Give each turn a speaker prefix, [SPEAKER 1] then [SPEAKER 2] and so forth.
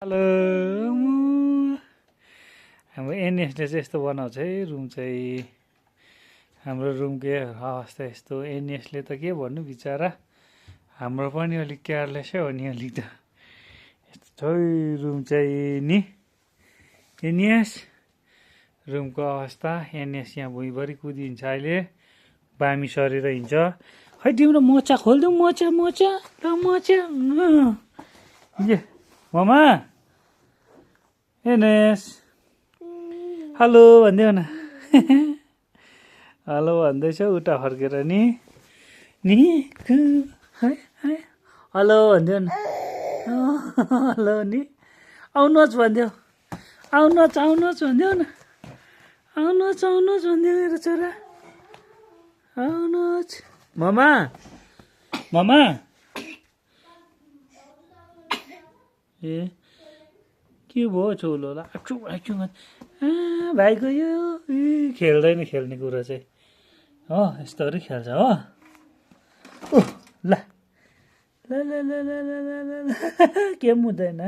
[SPEAKER 1] hello हाम्रो एनएसले चाहिँ यस्तो बनाउँछ है रुम चाहिँ हाम्रो रुमको अवस्था यस्तो एनएसले त के भन्नु बिचरा हाम्रो पनि अलिक केयरलेसै हो नि अलिक त यस्तो रुम चाहिँ नि एनएस रुमको अवस्था एनएस यहाँ भुइँभरि कुदिन्छ अहिले बामी सरेर हिँड्छ खै तिम्रो मोचा खोलिदेऊ मोचा मोचा ल मोचा ए मामा एनएस हेलो भनिदेऊ न हेलो भन्दैछ उता फर्केर नि हेलो भनिदेऊ न हेलो नि आउनुहोस् भनिदेऊ आउनुहोस् आउनुहोस् भनिदेऊ न आउनुहोस् आउनुहोस् भनिदेऊ मेरो छोरा आउनुहोस् मामा मामा ए के भयो चौलोला आचु आचु भाइ गयो खेल्दैन खेल्ने कुरा चाहिँ हो यस्तोहरू खेल्छ हो ल ल ल ल ल ल ल के पनि हुँदैन